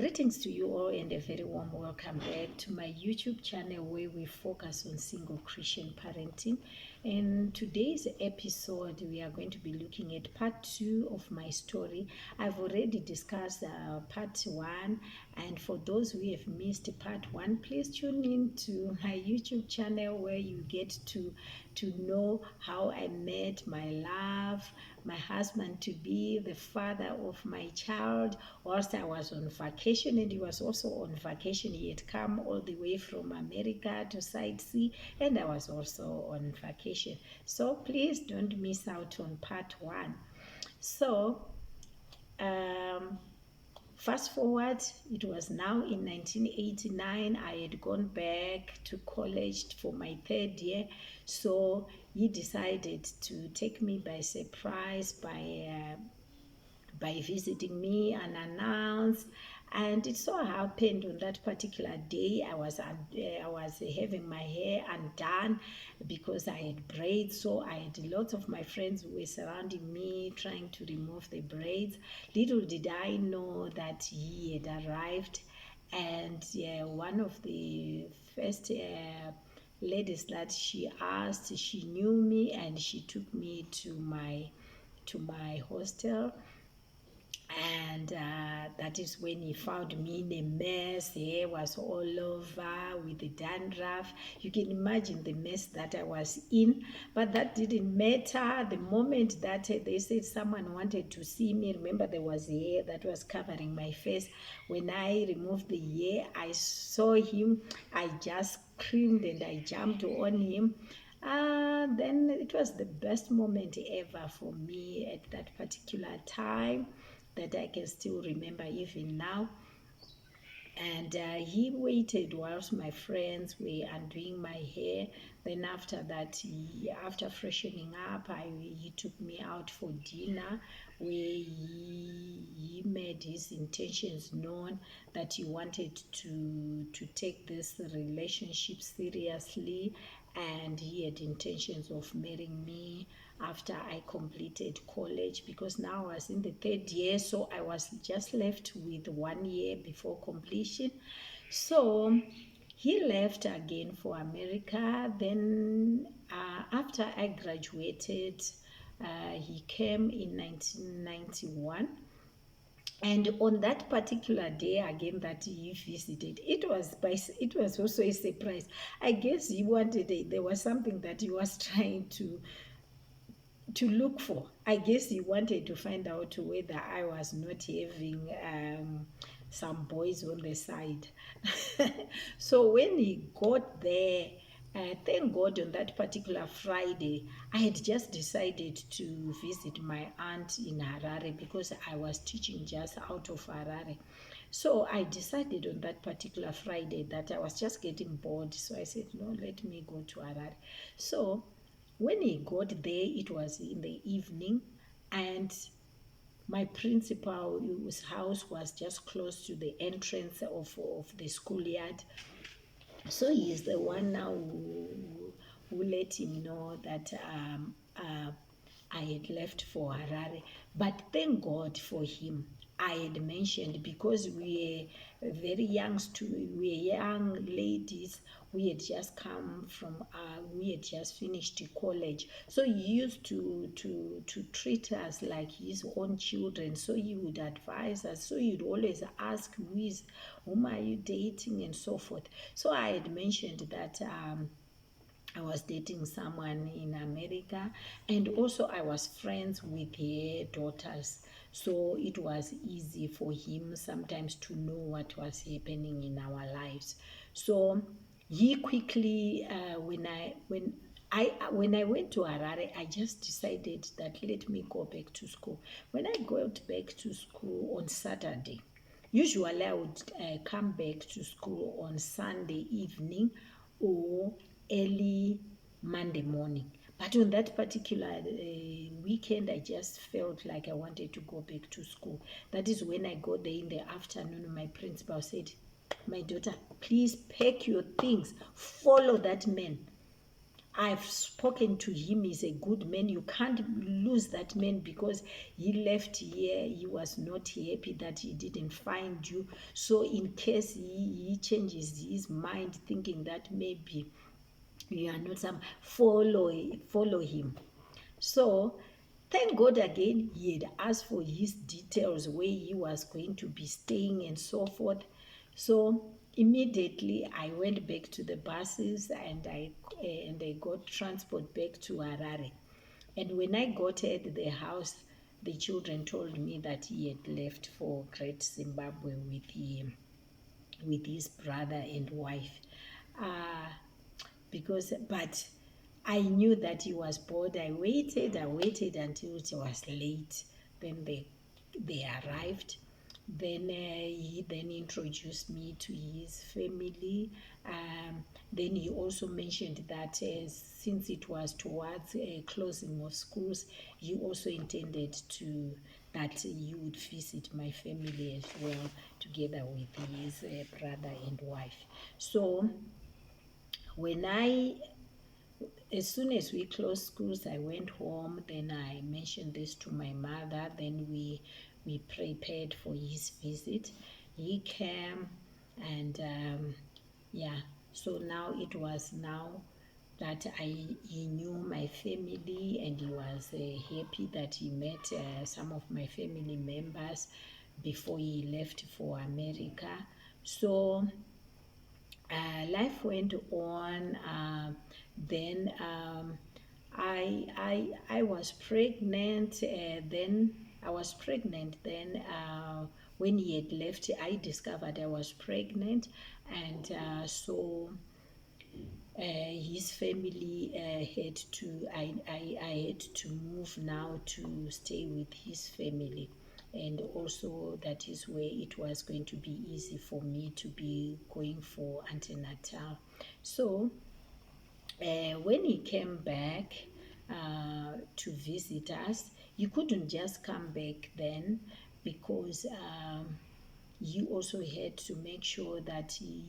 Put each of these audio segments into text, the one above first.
Greetings to you all and a very warm welcome back to my YouTube channel where we focus on single Christian parenting. In today's episode, we are going to be looking at part 2 of my story. I've already discussed part 1, and for those who have missed part 1, please tune in to my YouTube channel where you get to know how I met my love, my husband to be, the father of my child, whilst I was on vacation, and he was also on vacation. He had come all the way from America to sightsee, and I was also on vacation. So please don't miss out on part 1. So fast forward, it was now in 1989. I had gone back to college for my 3rd year. So he decided to take me by surprise by visiting me unannounced. And it so happened on that particular day I was having my hair undone because I had braids. So I had lots of my friends who were surrounding me trying to remove the braids. Little did I know that he had arrived, and one of the first ladies that she asked, she knew me and she took me to my hostel. And that is when he found me in a mess. The hair was all over with the dandruff. You can imagine the mess that I was in, but that didn't matter. The moment that they said someone wanted to see me, remember there was hair that was covering my face. When I removed the hair, I saw him. I just screamed and I jumped on him. Then it was the best moment ever for me at that particular time that I can still remember even now. And he waited whilst my friends were undoing my hair. Then after that, after freshening up, he took me out for dinner, where he made his intentions known that he wanted to take this relationship seriously, and he had intentions of marrying me after I completed college, because now I was in the 3rd year, so I was just left with 1 year before completion. So he left again for America. Then after I graduated, he came in 1991. And on that particular day again that he visited, it was also a surprise. I guess he wanted there was something that he was trying to look for. I guess he wanted to find out whether I was not having some boys on the side. So when he got there, thank God on that particular Friday, I had just decided to visit my aunt in Harare because I was teaching just out of Harare. So I decided on that particular Friday that I was just getting bored. So I said, no, let me go to Harare. So when he got there, it was in the evening, and my principal's house was just close to the entrance of the schoolyard. So he is the one now who let him know that I had left for Harare. But thank God for him. I had mentioned, because we were very young, we were young ladies. We had just come from, we had just finished college. So he used to treat us like his own children. So he would advise us. So he'd always ask, whom are you dating, and so forth. So I had mentioned that I was dating someone in America, and also I was friends with her daughters. So it was easy for him sometimes to know what was happening in our lives. So he quickly, when I went to Harare, I just decided that let me go back to school. When I got back to school on Saturday, usually I would come back to school on Sunday evening or early Monday morning. But on that particular weekend, I just felt like I wanted to go back to school. That is when I got there in the afternoon. My principal said, my daughter, please pack your things, follow that man. I've spoken to him. He's a good man. You can't lose that man because he left here. He was not happy that he didn't find you. So in case he changes his mind, thinking that maybe you are not some, follow him. So thank God again, he had asked for his details, where he was going to be staying and so forth. So immediately I went back to the buses, and I got transport back to Harare. And when I got at the house, the children told me that he had left for Great Zimbabwe with his brother and wife. Uh, but I knew that he was bored. I waited until it was late. Then they arrived. Then he then introduced me to his family. Then he also mentioned that since it was towards closing of schools, he also intended to that he would visit my family as well, together with his brother and wife. So when I as soon as we closed schools, I went home. Then I mentioned this to my mother. Then we prepared for his visit. He came, and yeah. So now it was now that he knew my family, and he was happy that he met some of my family members before he left for America. So life went on. Then I was pregnant. Then I was pregnant. Then when he had left, I discovered I was pregnant, and so his family had to. I had to move now to stay with his family, and also that is where it was going to be easy for me to be going for antenatal. So when he came back to visit us, he couldn't just come back then, because he also had to make sure that he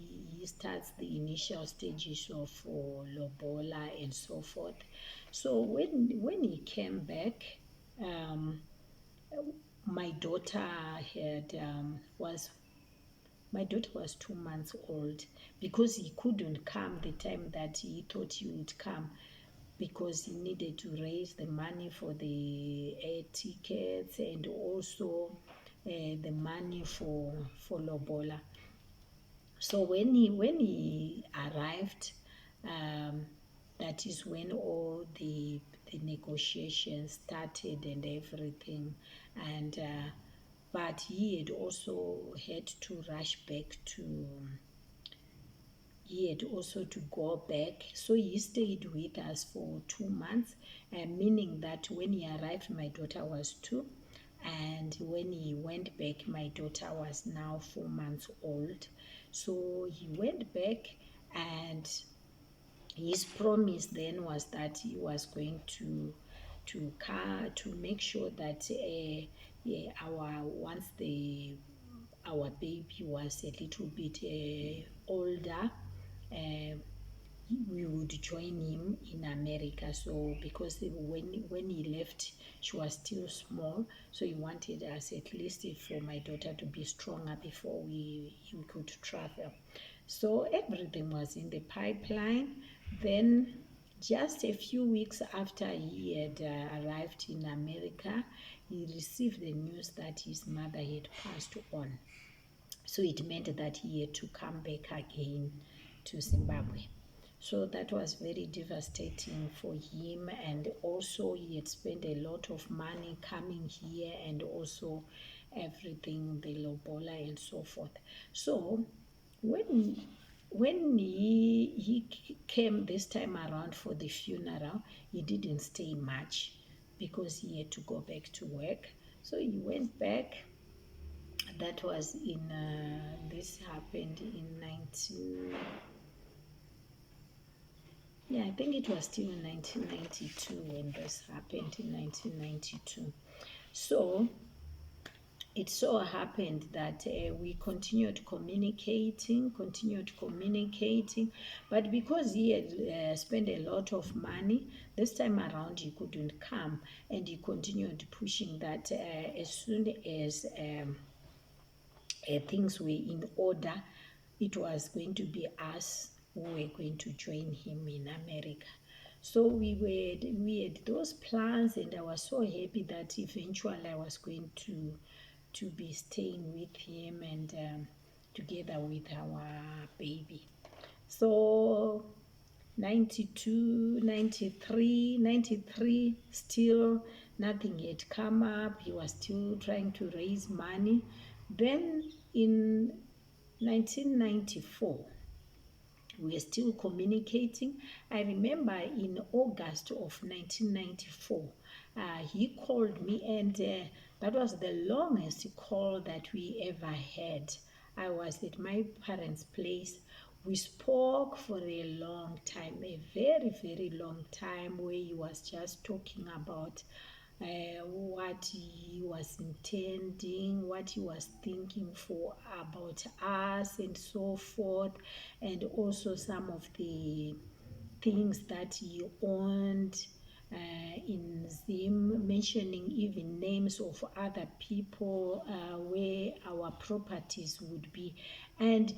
starts the initial stages of lobola and so forth. So when he came back, um, my daughter had was my daughter was 2 months old, because he couldn't come the time that he thought he would come, because he needed to raise the money for the air tickets, and also the money for lobola. So when he arrived, um, that is when all the negotiations started and everything, and but he had also had to rush back to. He had also to go back, so he stayed with us for 2 months, meaning that when he arrived, my daughter was 2, and when he went back, my daughter was now 4 months old. So he went back, and his promise then was that he was going to make sure that yeah, our once the our baby was a little bit older, uh, we would join him in America. So because when he left, she was still small, so he wanted us at least for my daughter to be stronger before we could travel. So everything was in the pipeline. Then just a few weeks after he had arrived in America, he received the news that his mother had passed on. So it meant that he had to come back again to Zimbabwe. So that was very devastating for him, and also he had spent a lot of money coming here, and also everything, the lobola and so forth. So when when he came this time around for the funeral, he didn't stay much because he had to go back to work. So he went back. That was in this happened in 19, yeah, I think it was still in 1992 when this happened, in 1992. So it so happened that we continued communicating, but because he had spent a lot of money, this time around he couldn't come, and he continued pushing that as soon as things were in order, it was going to be us who were going to join him in America. So we had those plans, and I was so happy that eventually I was going to be staying with him and together with our baby. So 92, 93, 93, still nothing had come up. He was still trying to raise money. Then in 1994, we are still communicating. I remember in August of 1994, he called me, and that was the longest call that we ever had. I was at my parents' place. We spoke for a long time, a very, very long time, where he was just talking about what he was intending, what he was thinking for about us, and so forth, and also some of the things that he owned in Zim, mentioning even names of other people where our properties would be. And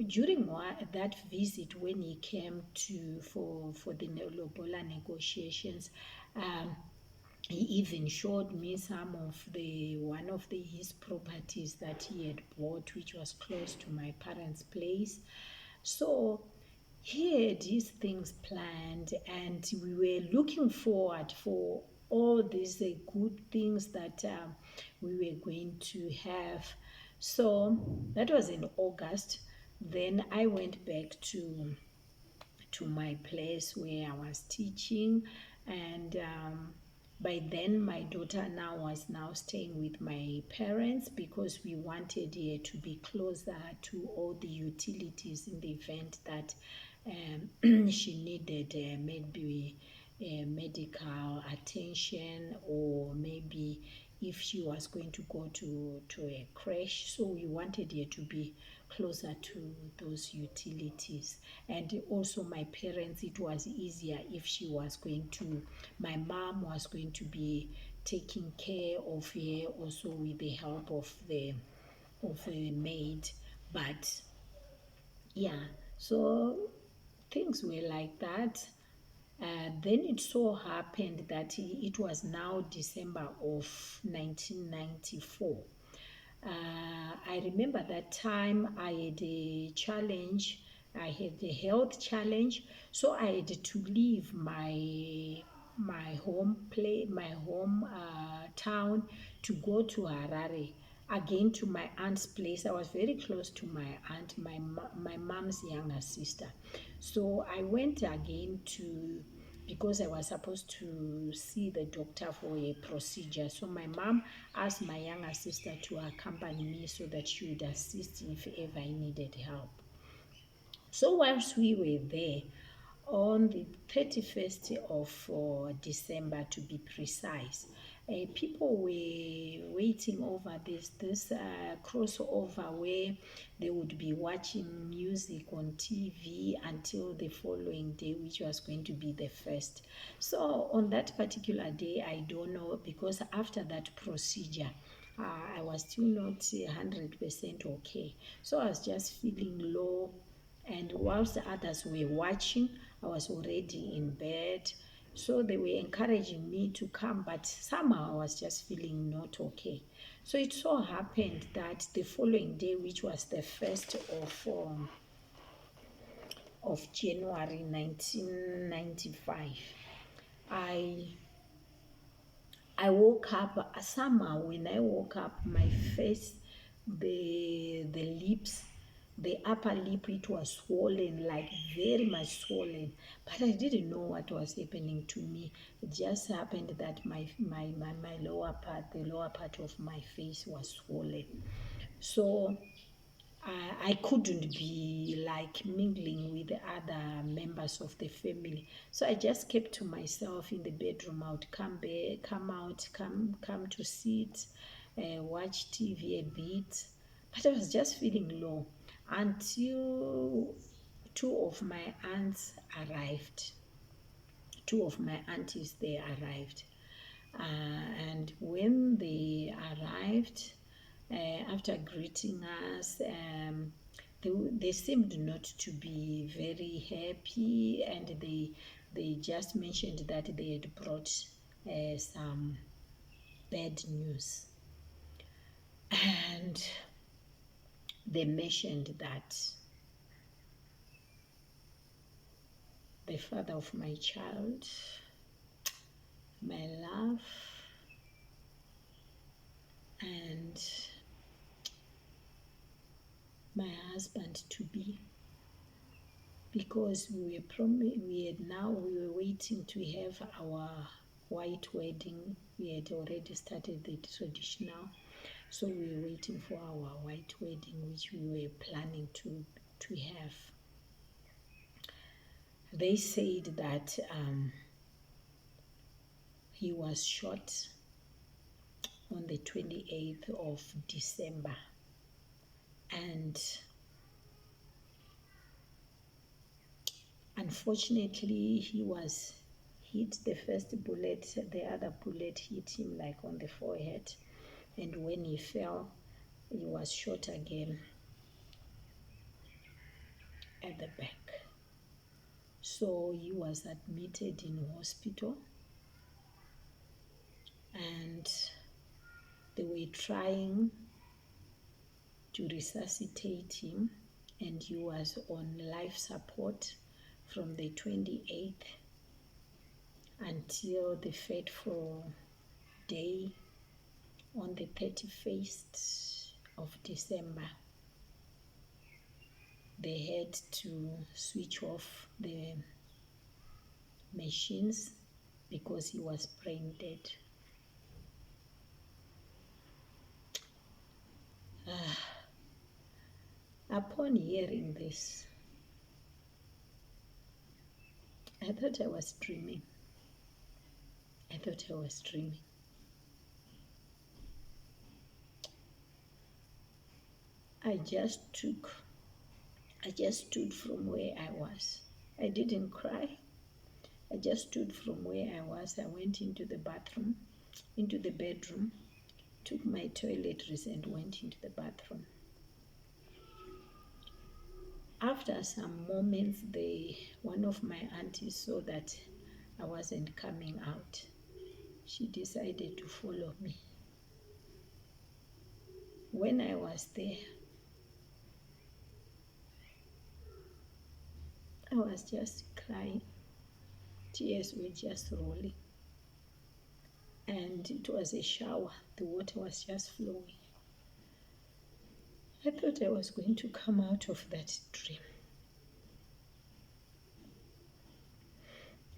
during that visit, when he came to for the Lobola negotiations, he even showed me some of one of his properties that he had bought, which was close to my parents' place. So he had his things planned, and we were looking forward for all these good things that we were going to have. So that was in August. Then I went back to my place where I was teaching, and by then my daughter was now staying with my parents because we wanted her to be closer to all the utilities in the event that she needed maybe medical attention, or maybe if she was going to go to a crash. So we wanted her to be closer to those utilities. And also my parents, it was easier if she was going to, my mom was going to be taking care of her also with the help of the maid. But yeah, so things were like that. Then it so happened that it was now December of 1994. I remember that time I had a challenge. I had a health challenge, so I had to leave my home town to go to Harare again, to my aunt's place. I was very close to my aunt, my mom's younger sister. So I went again because I was supposed to see the doctor for a procedure. So my mom asked my younger sister to accompany me so that she would assist if ever I needed help. So whilst we were there, on the 31st of December to be precise, people were waiting over this crossover where they would be watching music on TV until the following day, which was going to be the first. So on that particular day, I don't know, because after that procedure, I was still not 100% okay. So I was just feeling low, and whilst the others were watching, I was already in bed. So they were encouraging me to come, but somehow I was just feeling not okay. So it so happened that the following day, which was the 1st of January 1995, I woke up. Somehow when I woke up, my face, the lips, the upper lip, it was swollen, like very much swollen, but I didn't know what was happening to me. It just happened that my lower part, the lower part of my face was swollen. So I couldn't be like mingling with the other members of the family. So I just kept to myself in the bedroom. I would come back, come out, come to sit, watch TV a bit, but I was just feeling low until two of my aunts arrived. Two of my aunties, they arrived. And when they arrived, after greeting us, they seemed not to be very happy, and they just mentioned that they had brought some bad news. And they mentioned that the father of my child, my love, and my husband to be, because we were waiting to have our white wedding. We had already started the traditional, so we were waiting for our white wedding, which we were planning to have. They said that he was shot on the 28th of December, and unfortunately he was hit. The first bullet, the other bullet hit him like on the forehead, and when he fell, he was shot again at the back. So he was admitted in hospital, and they were trying to resuscitate him, and he was on life support from the 28th until the fateful day on the 31st of December. They had to switch off the machines because he was brain dead. Upon hearing this, I thought I was dreaming. I just stood from where I was. I didn't cry. I just stood from where I was. I went into the bedroom, took my toiletries and went into the bathroom. After some moments, one of my aunties saw that I wasn't coming out. She decided to follow me. When I was there, I was just crying. Tears were just rolling. And it was a shower. The water was just flowing. I thought I was going to come out of that dream.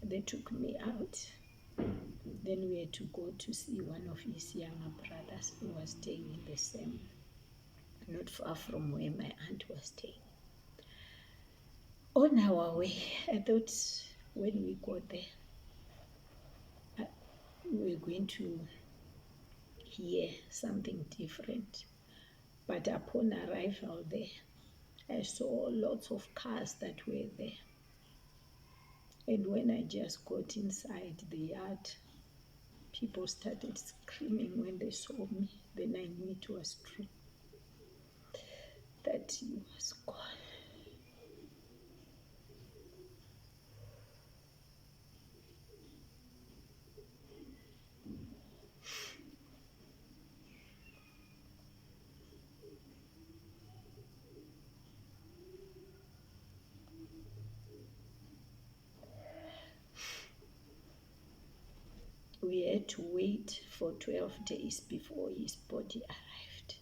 They took me out. Then we had to go to see one of his younger brothers who was staying in the same, not far from where my aunt was staying. On our way, I thought when we got there, we were going to hear something different. But upon arrival there, I saw lots of cars that were there. And when I just got inside the yard, people started screaming when they saw me. Then I knew it was true, that he was gone. We had to wait for 12 days before his body arrived.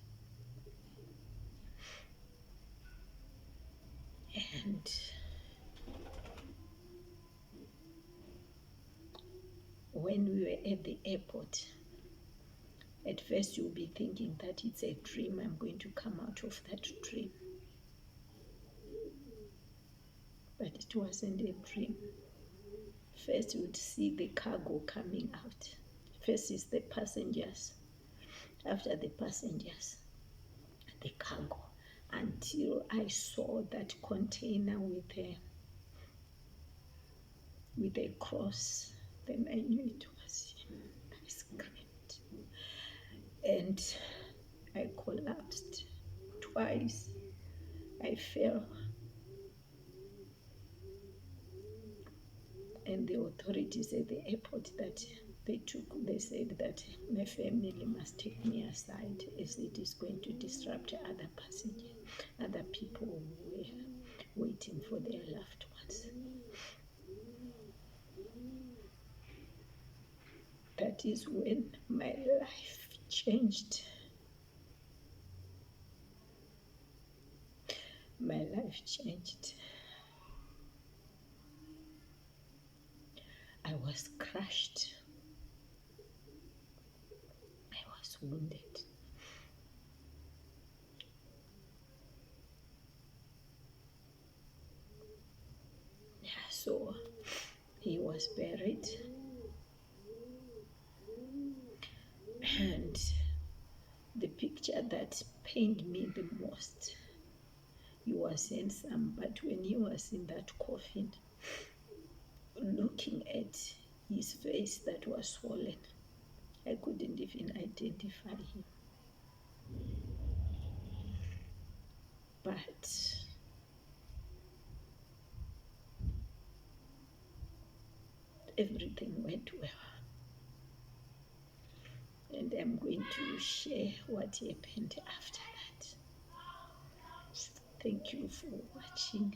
And when we were at the airport, at first you'll be thinking that it's a dream. I'm going to come out of that dream. But it wasn't a dream. First you would see the cargo coming out. First is the passengers. after the passengers, the cargo, until I saw that container with a cross. Then I knew it was him. I screamed and I collapsed twice. I fell, and the authorities at the airport that they said that my family must take me aside as it is going to disrupt other passengers, other people who were waiting for their loved ones. That is when my life changed. My life changed. I was crushed. I was wounded. Yeah, so he was buried, and the picture that pained me the most, he was handsome, but when he was in that coffin, looking at his face that was swollen, I couldn't even identify him. But everything went well. And I'm going to share what happened after that. Thank you for watching.